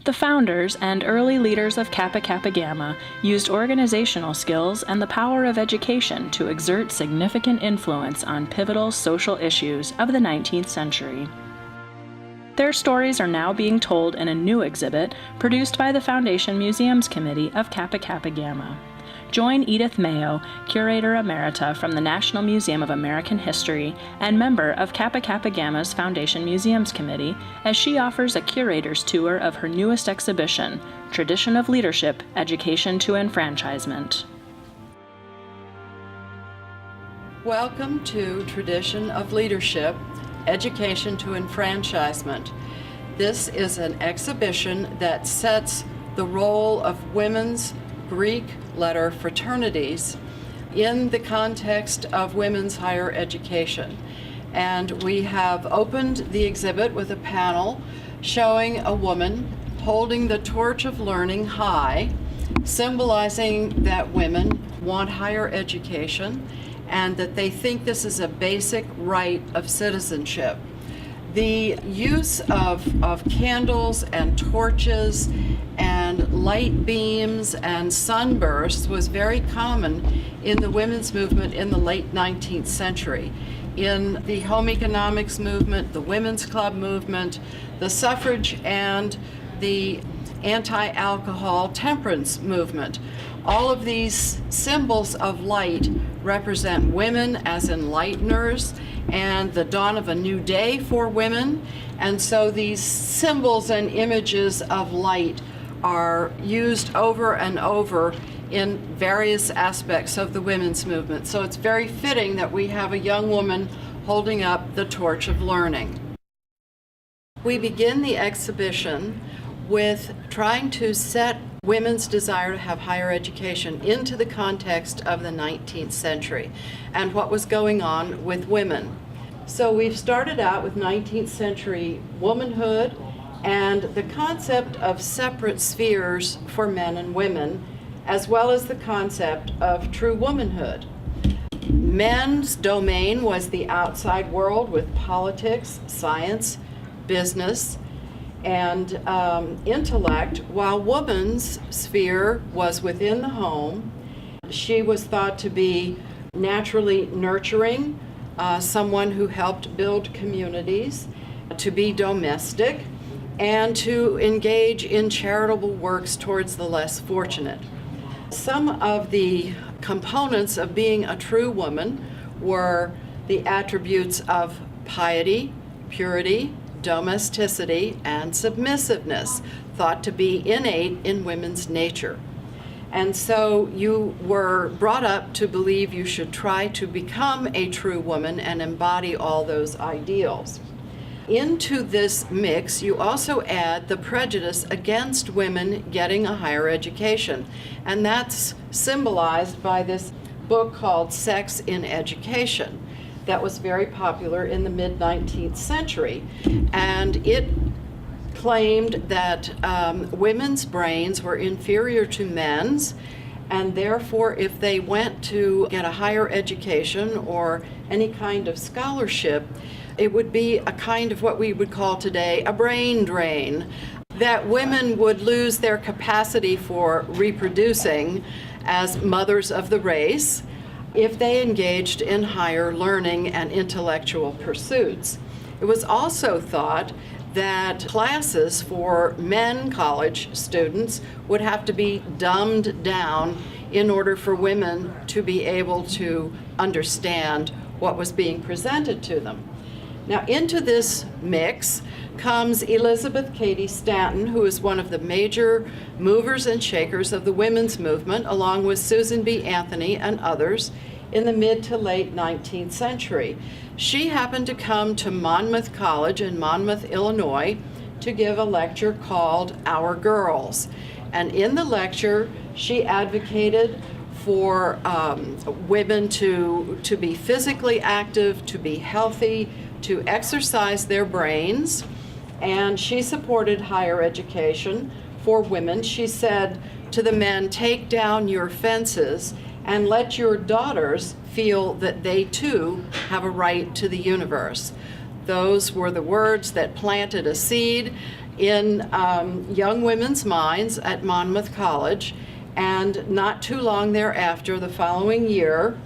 The founders and early leaders of Kappa Kappa Gamma used organizational skills and the power of education to exert significant influence on pivotal social issues of the 19th century. Their stories are now being told in a new exhibit produced by the Foundation Museums Committee of Kappa Kappa Gamma. Join Edith Mayo, Curator Emerita from the National Museum of American History and member of Kappa Kappa Gamma's Foundation Museums Committee, as she offers a curator's tour of her newest exhibition, Tradition of Leadership, Education to Enfranchisement. Welcome to Tradition of Leadership, Education to Enfranchisement. This is an exhibition that sets the role of women's Greek letter fraternities in the context of women's higher education. And we have opened the exhibit with a panel showing a woman holding the torch of learning high, symbolizing that women want higher education and that they think this is a basic right of citizenship. The use of candles and torches and light beams and sunbursts was very common in the women's movement in the late 19th century. In the home economics movement, the women's club movement, the suffrage, and the anti-alcohol temperance movement. All of these symbols of light represent women as enlighteners and the dawn of a new day for women. And so these symbols and images of light are used over and over in various aspects of the women's movement. So it's very fitting that we have a young woman holding up the torch of learning. We begin the exhibition with trying to set women's desire to have higher education into the context of the 19th century and what was going on with women. So we've started out with 19th century womanhood and the concept of separate spheres for men and women, as well as the concept of true womanhood. Men's domain was the outside world with politics, science, business, and intellect, while woman's sphere was within the home. She was thought to be naturally nurturing, someone who helped build communities, to be domestic, and to engage in charitable works towards the less fortunate. Some of the components of being a true woman were the attributes of piety, purity, domesticity, and submissiveness, thought to be innate in women's nature. And so you were brought up to believe you should try to become a true woman and embody all those ideals. Into this mix, you also add the prejudice against women getting a higher education, and that's symbolized by this book called Sex in Education that was very popular in the mid-19th century. And it claimed that women's brains were inferior to men's, and therefore if they went to get a higher education or any kind of scholarship, it would be a kind of what we would call today a brain drain, that women would lose their capacity for reproducing as mothers of the race if they engaged in higher learning and intellectual pursuits. It was also thought that classes for men college students would have to be dumbed down in order for women to be able to understand what was being presented to them. Now, into this mix comes Elizabeth Cady Stanton, who is one of the major movers and shakers of the women's movement, along with Susan B. Anthony and others in the mid to late 19th century. She happened to come to Monmouth College in Monmouth, Illinois, to give a lecture called Our Girls. And in the lecture, she advocated for women to be physically active, to be healthy, to exercise their brains, and she supported higher education for women. She said to the men, take down your fences and let your daughters feel that they too have a right to the universe. Those were the words that planted a seed in young women's minds at Monmouth College, and not too long thereafter, the following year,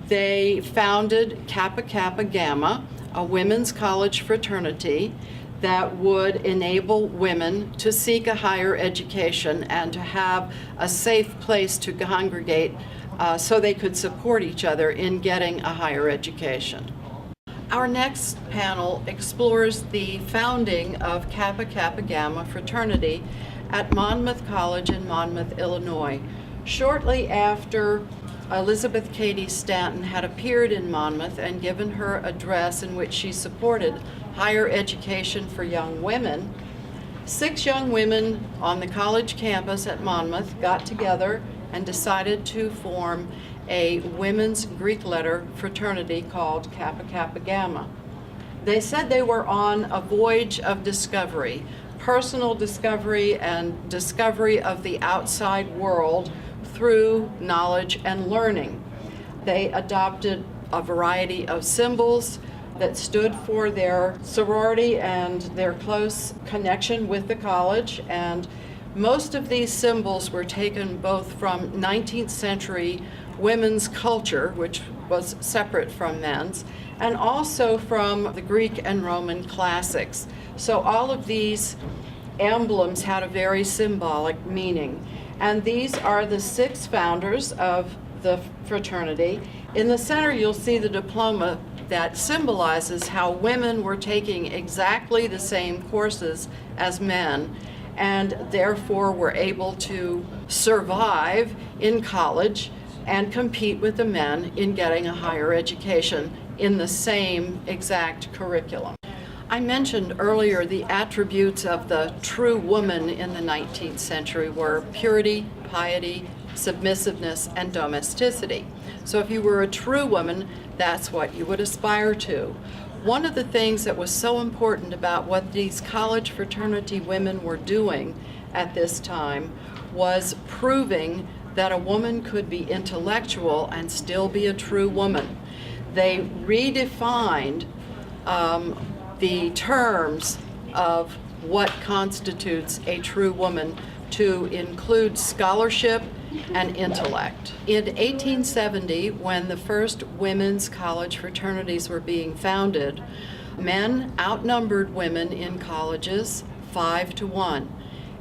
they founded Kappa Kappa Gamma, a women's college fraternity that would enable women to seek a higher education and to have a safe place to congregate so they could support each other in getting a higher education. Our next panel explores the founding of Kappa Kappa Gamma fraternity at Monmouth College in Monmouth, Illinois. Shortly after Elizabeth Cady Stanton had appeared in Monmouth and given her address in which she supported higher education for young women, 6 young women on the college campus at Monmouth got together and decided to form a women's Greek letter fraternity called Kappa Kappa Gamma. They said they were on a voyage of discovery, personal discovery and discovery of the outside world through knowledge and learning. They adopted a variety of symbols that stood for their sorority and their close connection with the college, and most of these symbols were taken both from 19th century women's culture, which was separate from men's, and also from the Greek and Roman classics. So all of these emblems had a very symbolic meaning. And these are the 6 founders of the fraternity. In the center, you'll see the diploma that symbolizes how women were taking exactly the same courses as men, and therefore were able to survive in college and compete with the men in getting a higher education in the same exact curriculum. I mentioned earlier the attributes of the true woman in the 19th century were purity, piety, submissiveness, and domesticity. So if you were a true woman, that's what you would aspire to. One of the things that was so important about what these college fraternity women were doing at this time was proving that a woman could be intellectual and still be a true woman. They redefined the terms of what constitutes a true woman to include scholarship and intellect. In 1870, when the first women's college fraternities were being founded, men outnumbered women in colleges 5 to 1.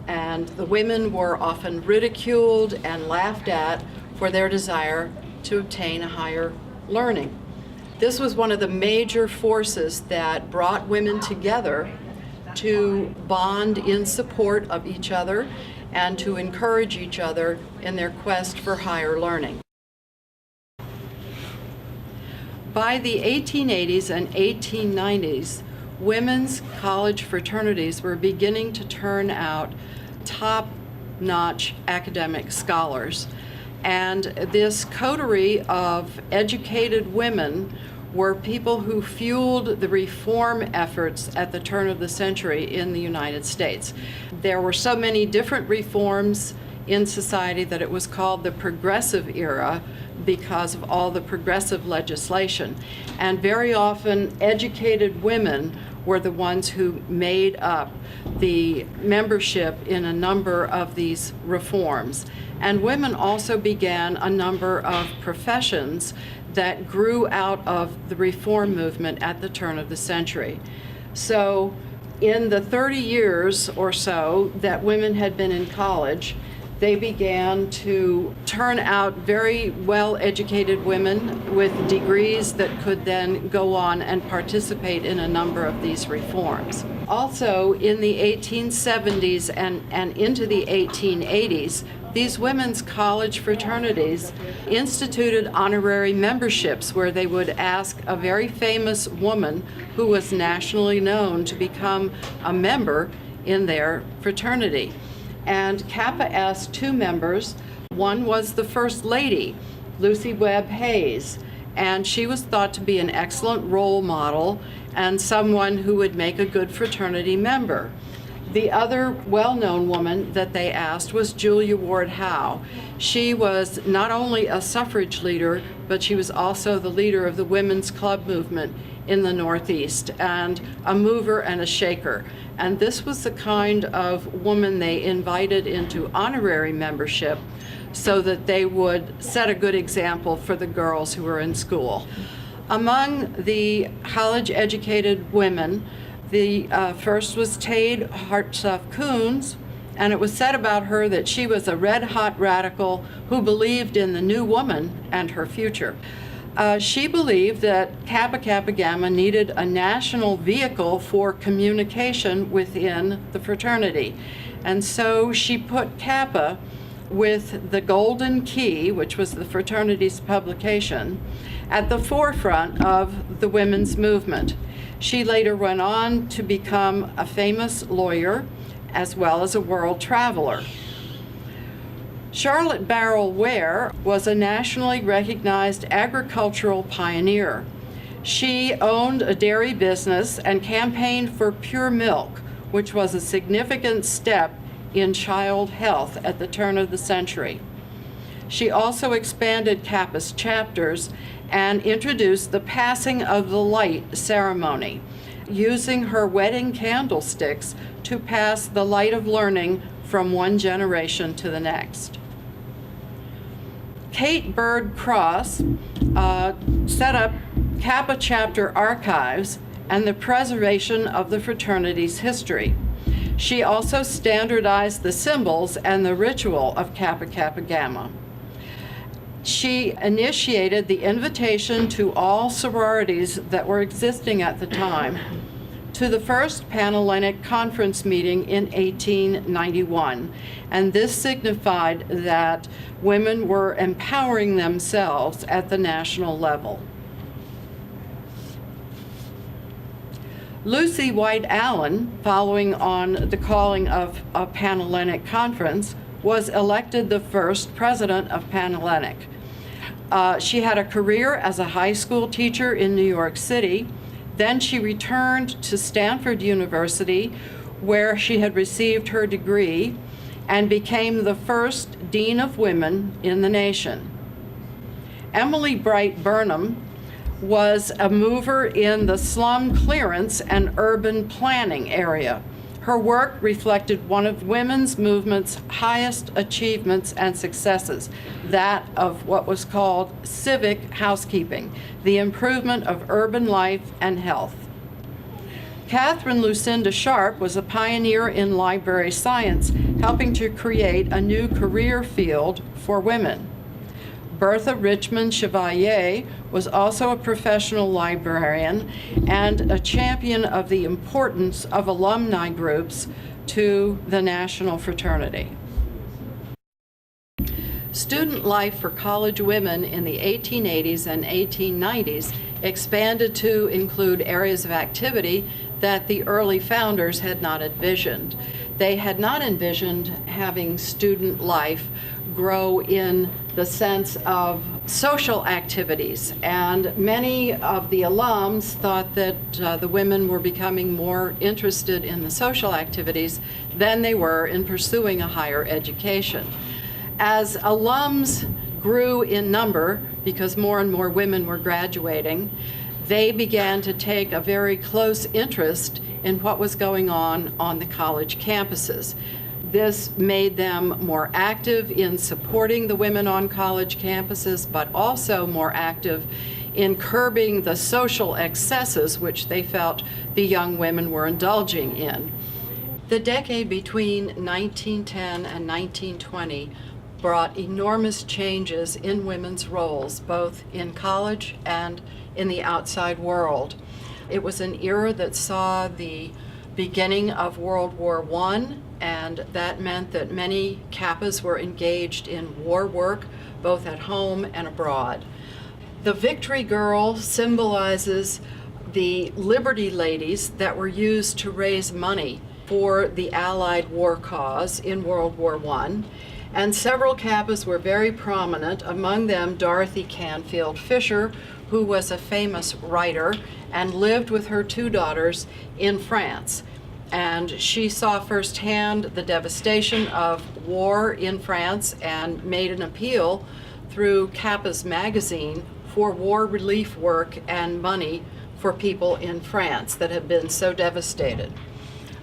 And the women were often ridiculed and laughed at for their desire to obtain a higher learning. This was one of the major forces that brought women together to bond in support of each other and to encourage each other in their quest for higher learning. By the 1880s and 1890s, women's college fraternities were beginning to turn out top-notch academic scholars. And this coterie of educated women were people who fueled the reform efforts at the turn of the century in the United States. There were so many different reforms in society that it was called the Progressive Era because of all the progressive legislation. And very often educated women were the ones who made up the membership in a number of these reforms. And women also began a number of professions that grew out of the reform movement at the turn of the century. So in the 30 years or so that women had been in college, they began to turn out very well-educated women with degrees that could then go on and participate in a number of these reforms. Also, in the 1870s and into the 1880s, these women's college fraternities instituted honorary memberships where they would ask a very famous woman who was nationally known to become a member in their fraternity. And Kappa asked 2 members. One was the First Lady, Lucy Webb Hayes, and she was thought to be an excellent role model and someone who would make a good fraternity member. The other well-known woman that they asked was Julia Ward Howe. She was not only a suffrage leader, but she was also the leader of the women's club movement in the Northeast, and a mover and a shaker. And this was the kind of woman they invited into honorary membership so that they would set a good example for the girls who were in school. Among the college-educated women, the first was Tade Hartsuff-Koons, and it was said about her that she was a red-hot radical who believed in the new woman and her future. She believed that Kappa Kappa Gamma needed a national vehicle for communication within the fraternity. And so she put Kappa with the Golden Key, which was the fraternity's publication, at the forefront of the women's movement. She later went on to become a famous lawyer as well as a world traveler. Charlotte Barrel Ware was a nationally recognized agricultural pioneer. She owned a dairy business and campaigned for pure milk, which was a significant step in child health at the turn of the century. She also expanded Kappa's chapters and introduced the passing of the light ceremony, using her wedding candlesticks to pass the light of learning from one generation to the next. Kate Bird Cross set up Kappa Chapter Archives and the preservation of the fraternity's history. She also standardized the symbols and the ritual of Kappa Kappa Gamma. She initiated the invitation to all sororities that were existing at the time to the first Panhellenic Conference meeting in 1891, and this signified that women were empowering themselves at the national level. Lucy White Allen, following on the calling of a Panhellenic Conference, was elected the first president of Panhellenic. She had a career as a high school teacher in New York City. Then she returned to Stanford University, where she had received her degree, and became the first Dean of Women in the nation. Emily Bright Burnham was a mover in the slum clearance and urban planning area. Her work reflected one of women's movement's highest achievements and successes, that of what was called civic housekeeping, the improvement of urban life and health. Catherine Lucinda Sharp was a pioneer in library science, helping to create a new career field for women. Bertha Richmond Chevalier was also a professional librarian and a champion of the importance of alumni groups to the national fraternity. Student life for college women in the 1880s and 1890s expanded to include areas of activity that the early founders had not envisioned. They had not envisioned having student life grow in the sense of social activities, and many of the alums thought that the women were becoming more interested in the social activities than they were in pursuing a higher education. As alums grew in number, because more and more women were graduating, they began to take a very close interest in what was going on the college campuses. This made them more active in supporting the women on college campuses, but also more active in curbing the social excesses which they felt the young women were indulging in. The decade between 1910 and 1920 brought enormous changes in women's roles, both in college and in the outside world. It was an era that saw the beginning of World War I, and that meant that many Kappas were engaged in war work, both at home and abroad. The Victory Girl symbolizes the Liberty Ladies that were used to raise money for the Allied war cause in World War I, and several Kappas were very prominent, among them Dorothy Canfield Fisher, who was a famous writer and lived with her two daughters in France. And she saw firsthand the devastation of war in France and made an appeal through Kappa's magazine for war relief work and money for people in France that had been so devastated.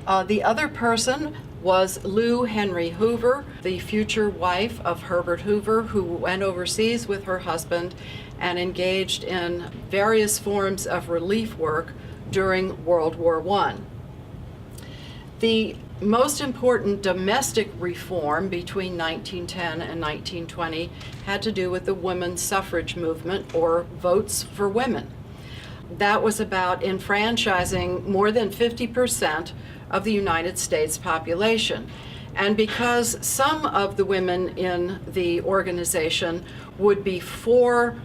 The other person was Lou Henry Hoover, the future wife of Herbert Hoover, who went overseas with her husband and engaged in various forms of relief work during World War I. The most important domestic reform between 1910 and 1920 had to do with the women's suffrage movement, or votes for women. That was about enfranchising more than 50% of the United States population. And because some of the women in the organization would be for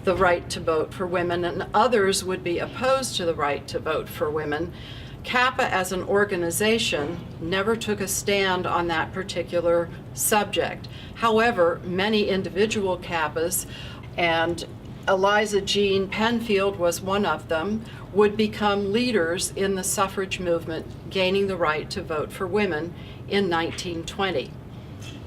the right to vote for women and others would be opposed to the right to vote for women, Kappa as an organization never took a stand on that particular subject. However, many individual Kappas, and Eliza Jean Penfield was one of them, would become leaders in the suffrage movement, gaining the right to vote for women in 1920.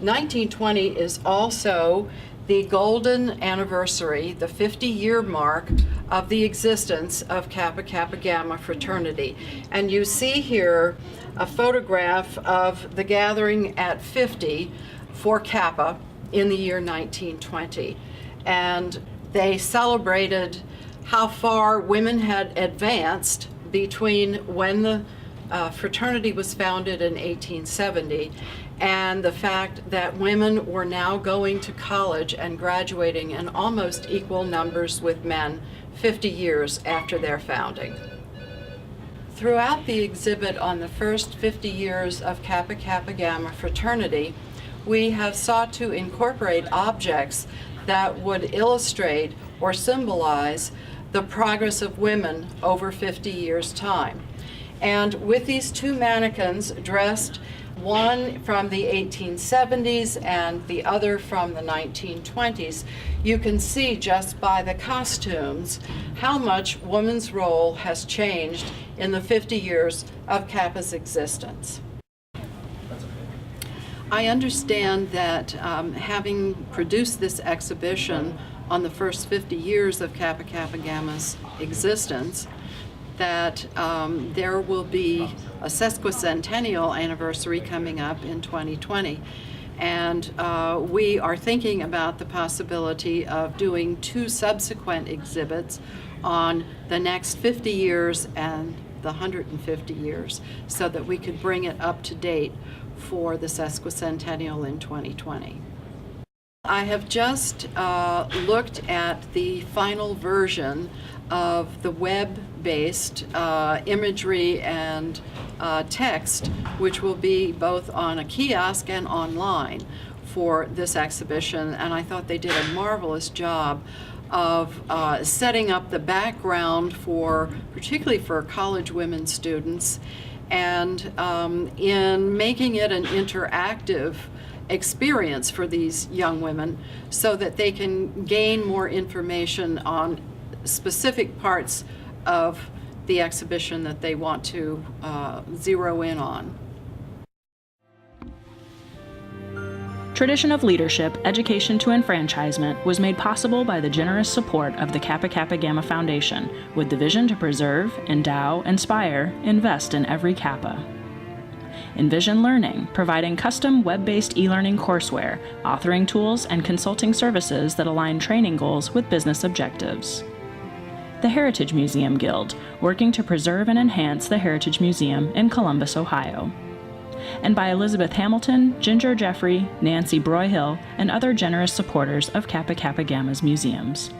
1920 is also the golden anniversary, the 50-year mark of the existence of Kappa Kappa Gamma fraternity. And you see here a photograph of the gathering at 50 for Kappa in the year 1920. And they celebrated how far women had advanced between when the fraternity was founded in 1870 and the fact that women were now going to college and graduating in almost equal numbers with men 50 years after their founding. Throughout the exhibit on the first 50 years of Kappa Kappa Gamma fraternity, we have sought to incorporate objects that would illustrate or symbolize the progress of women over 50 years' time. And with these two mannequins dressed, one from the 1870s and the other from the 1920s, you can see just by the costumes how much women's role has changed in the 50 years of Kappa's existence. I understand that having produced this exhibition on the first 50 years of Kappa Kappa Gamma's existence, that there will be a sesquicentennial anniversary coming up in 2020. And we are thinking about the possibility of doing two subsequent exhibits on the next 50 years and the 150 years so that we could bring it up to date for the sesquicentennial in 2020. I have just looked at the final version of the web-based imagery and text, which will be both on a kiosk and online for this exhibition, and I thought they did a marvelous job of setting up the background for, particularly for college women students, and in making it an interactive experience for these young women so that they can gain more information on specific parts of the exhibition that they want to zero in on. Tradition of Leadership, Education to Enfranchisement was made possible by the generous support of the Kappa Kappa Gamma Foundation, with the vision to preserve, endow, inspire, invest in every Kappa. Envision Learning, providing custom web-based e-learning courseware, authoring tools, and consulting services that align training goals with business objectives. The Heritage Museum Guild, working to preserve and enhance the Heritage Museum in Columbus, Ohio. And by Elizabeth Hamilton, Ginger Jeffrey, Nancy Broyhill, and other generous supporters of Kappa Kappa Gamma's museums.